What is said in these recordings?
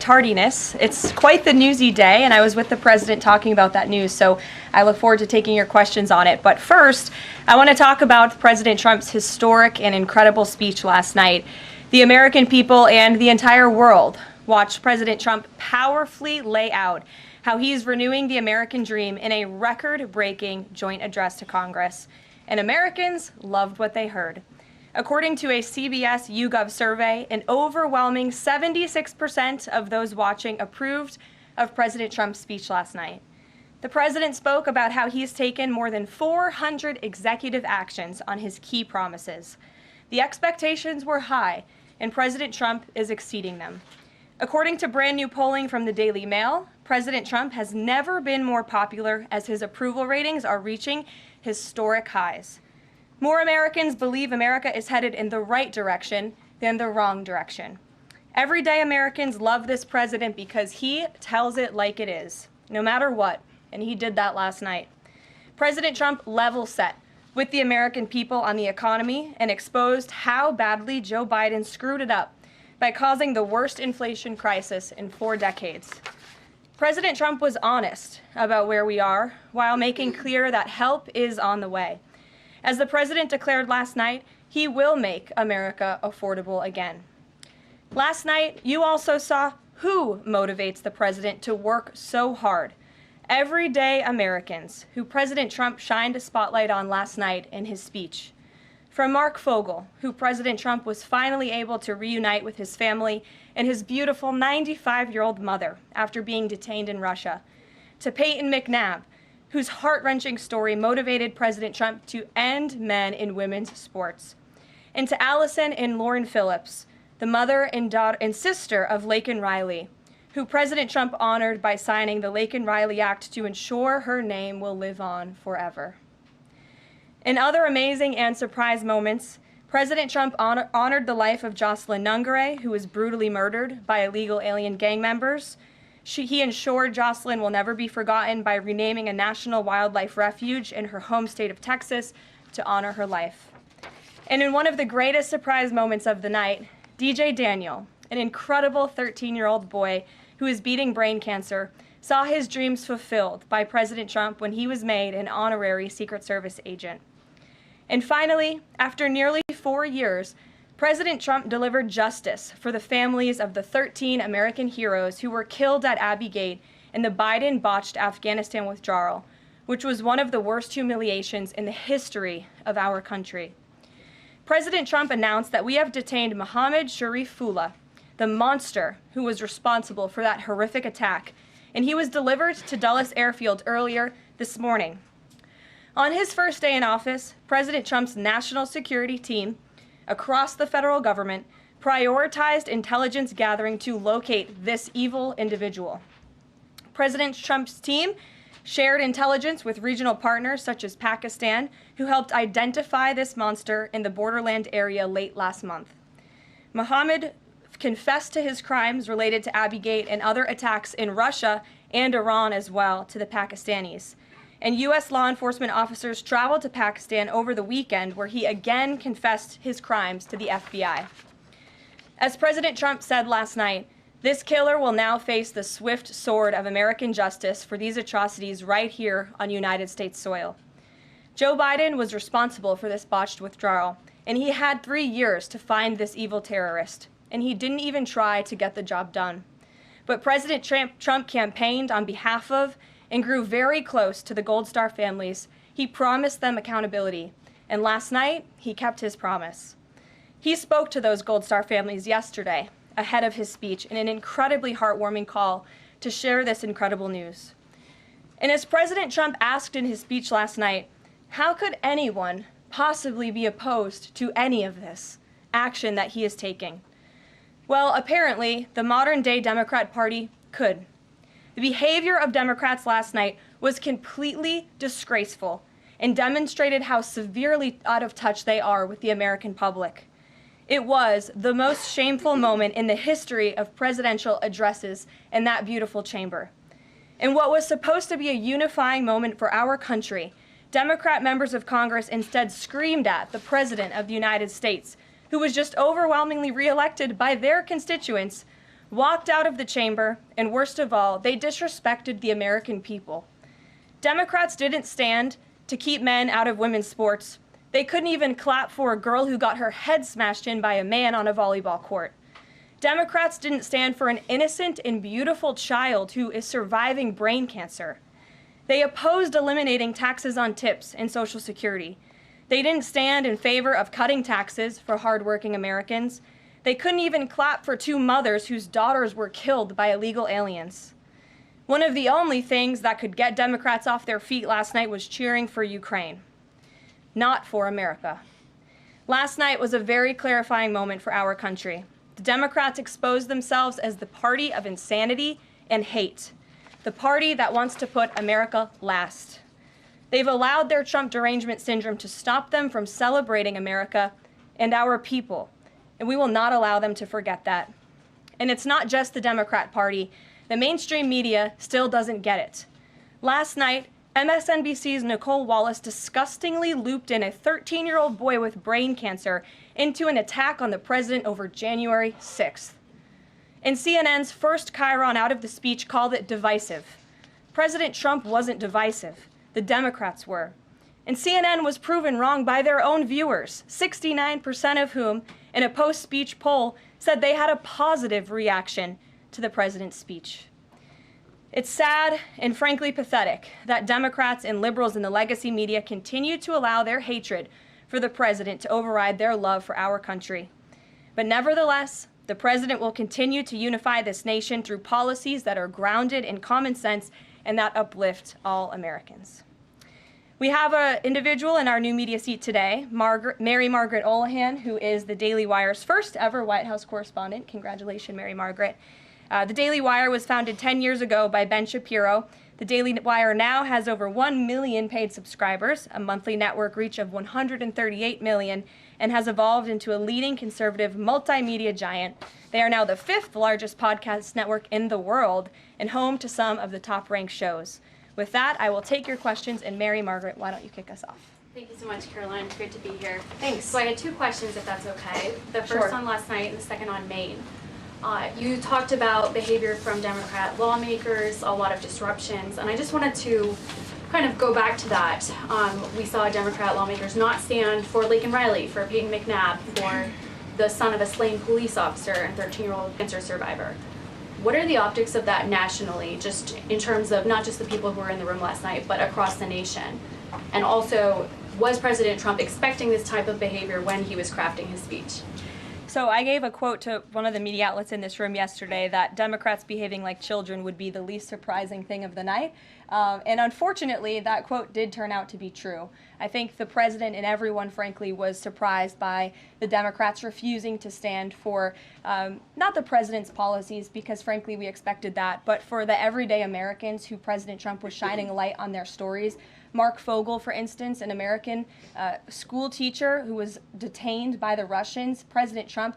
tardiness. It's quite the newsy day, and I was with the president talking about that news, so I look forward to taking your questions on it. But first, I want to talk about President Trump's historic and incredible speech last night. The American people and the entire world watched President Trump powerfully lay out how he's renewing the American dream in a record-breaking joint address to Congress. And Americans loved what they heard. According to a CBS YouGov survey, an overwhelming 76% of those watching approved of President Trump's speech last night. The president spoke about how he's taken more than 400 executive actions on his key promises. The expectations were high, and President Trump is exceeding them. According to brand new polling from the Daily Mail, President Trump has never been more popular as his approval ratings are reaching historic highs. More Americans believe America is headed in the right direction than the wrong direction. Everyday Americans love this president because he tells it like it is, no matter what, and he did that last night. President Trump level set with the American people on the economy and exposed how badly Joe Biden screwed it up by causing the worst inflation crisis in 4 decades. President Trump was honest about where we are while making clear that help is on the way. As the president declared last night, he will make America affordable again. Last night, you also saw who motivates the president to work so hard. Everyday Americans, who President Trump shined a spotlight on last night in his speech. From Mark Fogel, who President Trump was finally able to reunite with his family and his beautiful 95-year-old mother after being detained in Russia, to Peyton McNabb, whose heart-wrenching story motivated President Trump to end men in women's sports, and to Allison and Lauren Phillips, the mother and daughter and sister of Laken Riley, who President Trump honored by signing the Laken Riley Act to ensure her name will live on forever. In other amazing and surprise moments, President Trump honored the life of Jocelyn Nungare, who was brutally murdered by illegal alien gang members. He ensured Jocelyn will never be forgotten by renaming a national wildlife refuge in her home state of Texas to honor her life. And in one of the greatest surprise moments of the night, DJ Daniel, an incredible 13-year-old boy who is beating brain cancer, saw his dreams fulfilled by President Trump when he was made an honorary Secret Service agent. And finally, after nearly 4 years, President Trump delivered justice for the families of the 13 American heroes who were killed at Abbey Gate in the Biden-botched Afghanistan withdrawal, which was one of the worst humiliations in the history of our country. President Trump announced that we have detained Mohammed Sharifullah, the monster who was responsible for that horrific attack, and he was delivered to Dulles Airfield earlier this morning. On his first day in office, President Trump's national security team across the federal government prioritized intelligence gathering to locate this evil individual. President Trump's team shared intelligence with regional partners such as Pakistan, who helped identify this monster in the borderland area late last month. Mohammed confessed to his crimes related to Abbey Gate and other attacks in Russia and Iran as well to the Pakistanis. And U.S. law enforcement officers traveled to Pakistan over the weekend, where he again confessed his crimes to the FBI. As President Trump said last night, this killer will now face the swift sword of American justice for these atrocities right here on United States soil. Joe Biden was responsible for this botched withdrawal, and he had 3 years to find this evil terrorist, and he didn't even try to get the job done. But President Trump campaigned on behalf of and grew very close to the Gold Star families. He promised them accountability, and last night, he kept his promise. He spoke to those Gold Star families yesterday, ahead of his speech, in an incredibly heartwarming call to share this incredible news. And as President Trump asked in his speech last night, how could anyone possibly be opposed to any of this action that he is taking? Well, apparently, the modern-day Democrat Party could. The behavior of Democrats last night was completely disgraceful and demonstrated how severely out of touch they are with the American public. It was the most shameful moment in the history of presidential addresses in that beautiful chamber. In what was supposed to be a unifying moment for our country, Democrat members of Congress instead screamed at the President of the United States, who was just overwhelmingly reelected by their constituents, walked out of the chamber, and worst of all, they disrespected the American people. Democrats didn't stand to keep men out of women's sports. They couldn't even clap for a girl who got her head smashed in by a man on a volleyball court. Democrats didn't stand for an innocent and beautiful child who is surviving brain cancer. They opposed eliminating taxes on tips and Social Security. They didn't stand in favor of cutting taxes for hardworking Americans. They couldn't even clap for two mothers whose daughters were killed by illegal aliens. One of the only things that could get Democrats off their feet last night was cheering for Ukraine, not for America. Last night was a very clarifying moment for our country. The Democrats exposed themselves as the party of insanity and hate, the party that wants to put America last. They've allowed their Trump derangement syndrome to stop them from celebrating America and our people, and we will not allow them to forget that. And it's not just the Democrat Party. The mainstream media still doesn't get it. Last night, MSNBC's Nicole Wallace disgustingly looped in a 13-year-old boy with brain cancer into an attack on the president over January 6th. And CNN's first chyron out of the speech called it divisive. President Trump wasn't divisive. The Democrats were. And CNN was proven wrong by their own viewers, 69% of whom, in a post-speech poll, said they had a positive reaction to the president's speech. It's sad and frankly pathetic that Democrats and liberals in the legacy media continue to allow their hatred for the president to override their love for our country. But nevertheless, the president will continue to unify this nation through policies that are grounded in common sense and that uplift all Americans. We have an individual in our new media seat today, Mary Margaret Olohan, who is the Daily Wire's first ever White House correspondent. Congratulations, Mary Margaret. The Daily Wire was founded 10 years ago by Ben Shapiro. The Daily Wire now has over 1 million paid subscribers, a monthly network reach of 138 million, and has evolved into a leading conservative multimedia giant. They are now the 5th largest podcast network in the world and home to some of the top-ranked shows. With that, I will take your questions, and Mary Margaret, why don't you kick us off? Thank you so much, Karoline. It's great to be here. Thanks. So I had 2 questions, if that's okay. The first Sure. on last night and the second on Maine. You talked about behavior from Democrat lawmakers, a lot of disruptions, and I just wanted to kind of go back to that. We saw Democrat lawmakers not stand for Laken Riley, for Peyton McNabb, for the son of a slain police officer and 13-year-old cancer survivor. What are the optics of that nationally, just in terms of not just the people who were in the room last night, but across the nation? And also, was President Trump expecting this type of behavior when he was crafting his speech? So I gave a quote to one of the media outlets in this room yesterday that Democrats behaving like children would be the least surprising thing of the night. And unfortunately, that quote did turn out to be true. I think the president and everyone, frankly, was surprised by the Democrats refusing to stand for not the president's policies, because frankly, we expected that, but for the everyday Americans who President Trump was shining a light on their stories. Mark Fogel, for instance, an American school teacher who was detained by the Russians. President Trump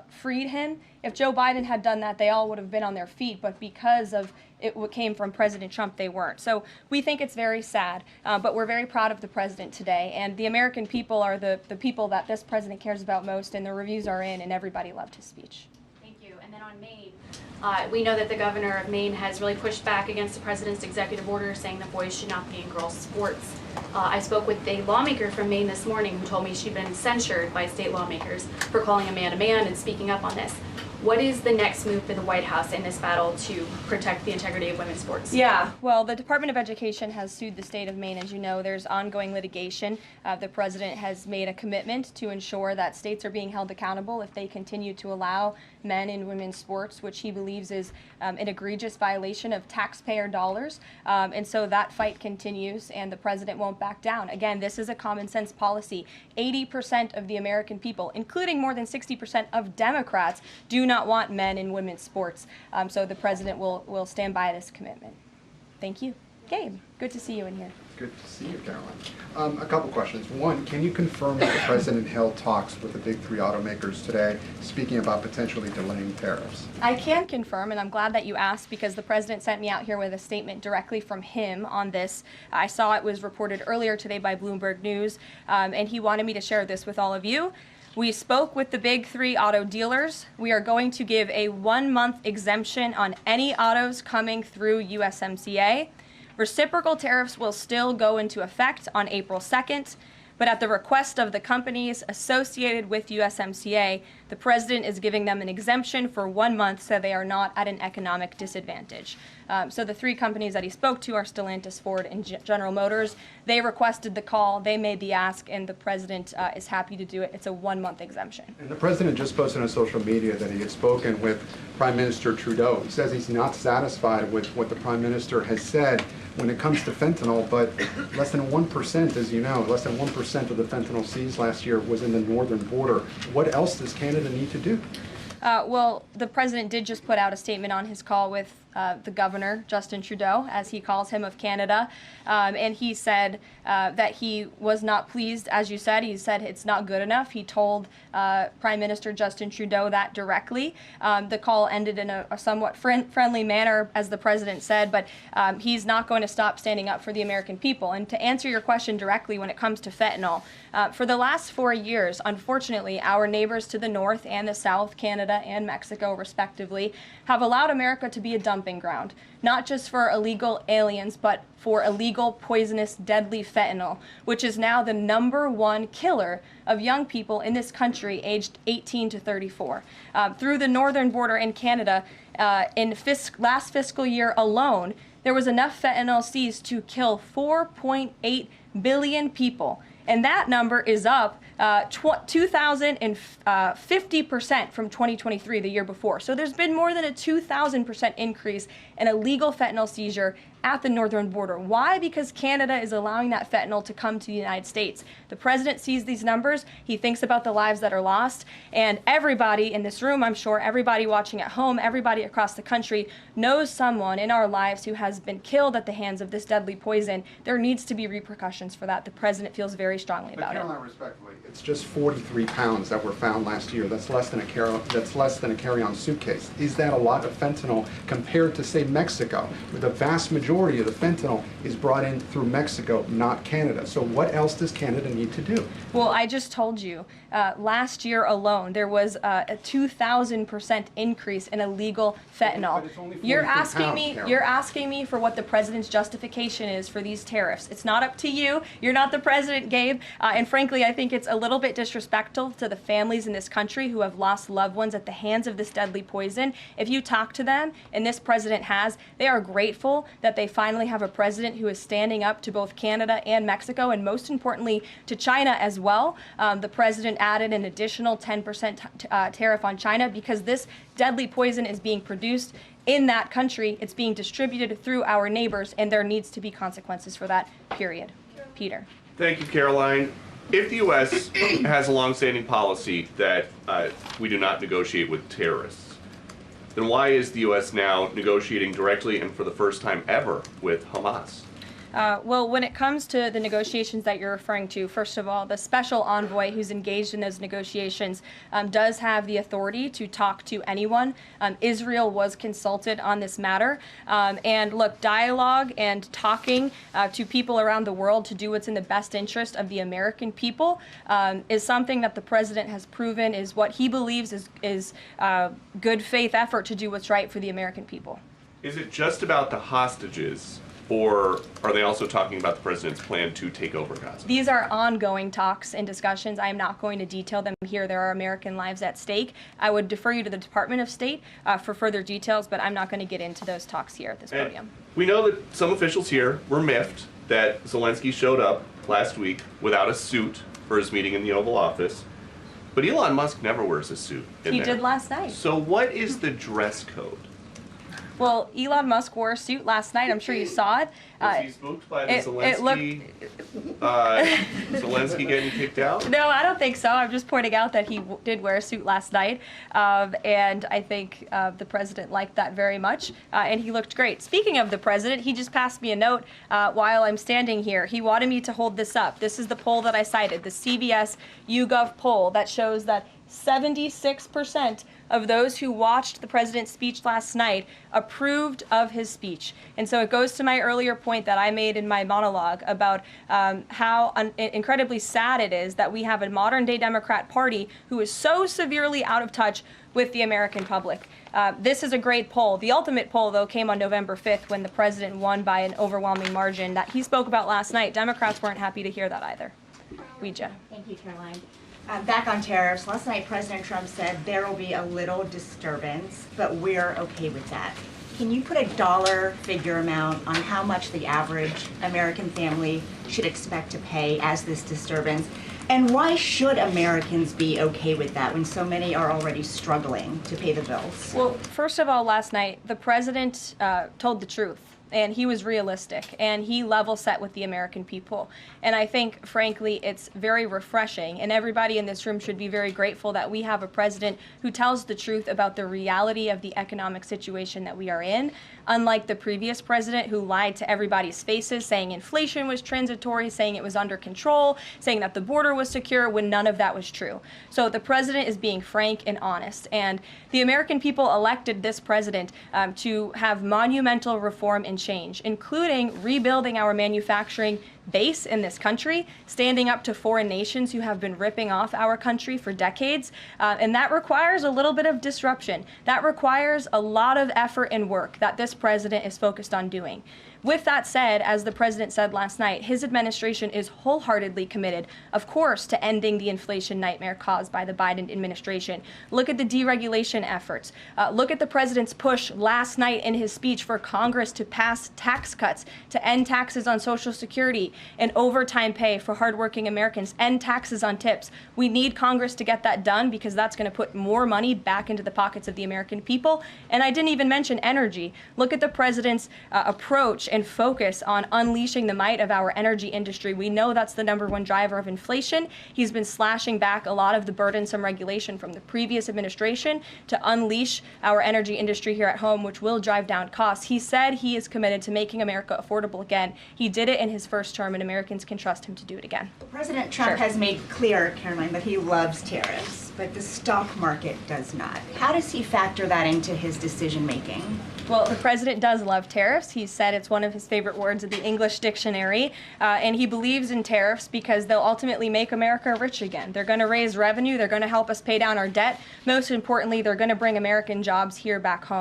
freed him. If Joe Biden had done that, they all would have been on their feet, but because of it came from President Trump, they weren't. So we think it's very sad, but we're very proud of the president today, and the American people are the people that this president cares about most, and the reviews are in, and everybody loved his speech. Thank you. And then on Maine, we know that the governor of Maine has really pushed back against the president's executive order saying that boys should not be in girls' sports. I spoke with a lawmaker from Maine this morning who told me she'd been censured by state lawmakers for calling a man and speaking up on this. What is the next move for the White House in this battle to protect the integrity of women's sports? Yeah, well, the Department of Education has sued the state of Maine. As you know, there's ongoing litigation. The president has made a commitment to ensure that states are being held accountable if they continue to allow men in women's sports, which he believes is an egregious violation of taxpayer dollars. And so that fight continues, and the president won't back down. Again, this is a common sense policy. 80% of the American people, including more than 60% of Democrats, do not want men in women's sports. So the president will stand by this commitment. Thank you. Gabe, good to see you in here. Good to see you, Caroline. A couple questions. One, can you confirm that the president held talks with the big 3 automakers today, speaking about potentially delaying tariffs? I can confirm, and I'm glad that you asked, because the president sent me out here with a statement directly from him on this. I saw it was reported earlier today by Bloomberg News, and he wanted me to share this with all of you. We spoke with the big three auto dealers. We are going to give a 1-month exemption on any autos coming through USMCA. Reciprocal tariffs will still go into effect on April 2nd, but at the request of the companies associated with USMCA, the president is giving them an exemption for 1 month so they are not at an economic disadvantage. So the three companies that he spoke to are Stellantis, Ford, and General Motors. They requested the call, they made the ask, and the president is happy to do it. It's a 1-month exemption. And the president just posted on social media that he had spoken with Prime Minister Trudeau. He says he's not satisfied with what the Prime Minister has said when it comes to fentanyl, but less than 1%, as you know, less than 1% of the fentanyl seized last year was in the northern border. What else does Canada need to do? Well, the president did just put out a statement on his call with the governor, Justin Trudeau, as he calls him, of Canada. And he said that he was not pleased, as you said. He said it's not good enough. He told Prime Minister Justin Trudeau that directly. The call ended in a somewhat friendly manner, as the president said, but he's not going to stop standing up for the American people. And to answer your question directly when it comes to fentanyl, for the last 4 years, unfortunately, our neighbors to the north and the south, Canada and Mexico respectively, have allowed America to be a dumping ground, not just for illegal aliens, but for illegal, poisonous, deadly fentanyl, which is now the #1 killer of young people in this country aged 18 to 34. Through the northern border in Canada, in last fiscal year alone, there was enough fentanyl seized to kill 4.8 billion people. And that number is up 2,050% from 2023, the year before. So there's been more than a 2,000% increase in illegal fentanyl seizure at the northern border. Why? Because Canada is allowing that fentanyl to come to the United States. The president sees these numbers. He thinks about the lives that are lost. And everybody in this room, I'm sure, everybody watching at home, everybody across the country knows someone in our lives who has been killed at the hands of this deadly poison. There needs to be repercussions for that. The president feels very strongly about it. Caroline, respectfully, it's just 43 pounds that were found last year. That's less than a carry-on suitcase. Is that a lot of fentanyl compared to, say, Mexico, where the vast majority of the fentanyl is brought in through Mexico, not Canada? So what else does Canada need to do? Well, I just told you, last year alone, there was a 2,000% increase in illegal fentanyl. But it's only 43 You're asking me, pounds, you're asking me for what the president's justification is for these tariffs. It's not up to you. You're not the president, Gabe. And frankly, I think it's a little bit disrespectful to the families in this country who have lost loved ones at the hands of this deadly poison. If you talk to them, and this president has, they are grateful that they finally have a president who is standing up to both Canada and Mexico, and most importantly, to China as well. The president added an additional 10% tariff on China because this deadly poison is being produced in that country. It's being distributed through our neighbors, and there needs to be consequences for that, period. Peter. Thank you, Caroline. If the U.S. has a longstanding policy that we do not negotiate with terrorists, then why is the U.S. now negotiating directly and for the first time ever with Hamas? Well, when it comes to the negotiations that you're referring to, first of all, the special envoy who's engaged in those negotiations does have the authority to talk to anyone. Israel was consulted on this matter. And look, dialogue and talking to people around the world to do what's in the best interest of the American people is something that the president has proven is what he believes is good faith effort to do what's right for the American people. Is it just about the hostages, or are they also talking about the president's plan to take over Gaza? These are ongoing talks and discussions. I am not going to detail them here. There are American lives at stake. I would defer you to the Department of State for further details, but I'm not going to get into those talks here at this podium. We know that some officials here were miffed that Zelensky showed up last week without a suit for his meeting in the Oval Office, but Elon Musk never wears a suit in He there. did last night. So what is the dress code? Well, Elon Musk wore a suit last night. I'm sure you saw it. Was he spooked by the Zelensky getting kicked out? No, I don't think so. I'm just pointing out that he did wear a suit last night, and I think the president liked that very much, and he looked great. Speaking of the president, he just passed me a note while I'm standing here. He wanted me to hold this up. This is the poll that I cited, the CBS YouGov poll that shows that 76% of those who watched the president's speech last night approved of his speech. And so it goes to my earlier point that I made in my monologue about how incredibly sad it is that we have a modern-day Democrat Party who is so severely out of touch with the American public. This is a great poll. The ultimate poll, though, came on November 5th when the president won by an overwhelming margin that he spoke about last night. Democrats weren't happy to hear that either. Ouija. Thank you, Caroline. Back on tariffs, last night President Trump said there will be a little disturbance, but we're okay with that. Can you put a dollar figure amount on how much the average American family should expect to pay as this disturbance? And why should Americans be okay with that when so many are already struggling to pay the bills? Well, first of all, last night, the president told the truth. And he was realistic, and he level set with the American people. And I think, frankly, it's very refreshing, and everybody in this room should be very grateful that we have a president who tells the truth about the reality of the economic situation that we are in, unlike the previous president who lied to everybody's faces, saying inflation was transitory, saying it was under control, saying that the border was secure, when none of that was true. So the president is being frank and honest, and the American people elected this president to have monumental reform and change, including rebuilding our manufacturing base in this country, standing up to foreign nations who have been ripping off our country for decades. And that requires a little bit of disruption. That requires a lot of effort and work that this president is focused on doing. With that said, as the president said last night, his administration is wholeheartedly committed, of course, to ending the inflation nightmare caused by the Biden administration. Look at the deregulation efforts. Look at the president's push last night in his speech for Congress to pass tax cuts, to end taxes on Social Security and overtime pay for hardworking Americans, end taxes on tips. We need Congress to get that done because that's going to put more money back into the pockets of the American people. And I didn't even mention energy. Look at the president's approach and focus on unleashing the might of our energy industry. We know that's the #1 driver of inflation. He's been slashing back a lot of the burdensome regulation from the previous administration to unleash our energy industry here at home, which will drive down costs. He said he is committed to making America affordable again. He did it in his first term, and Americans can trust him to do it again. President Trump has made clear, Caroline, that he loves tariffs, but the stock market does not. How does he factor that into his decision making? Well, the president does love tariffs. He said it's one of his favorite words in the English dictionary, and he believes in tariffs because they'll ultimately make America rich again. They're going to raise revenue. They're going to help us pay down our debt. Most importantly, they're going to bring American jobs here back home.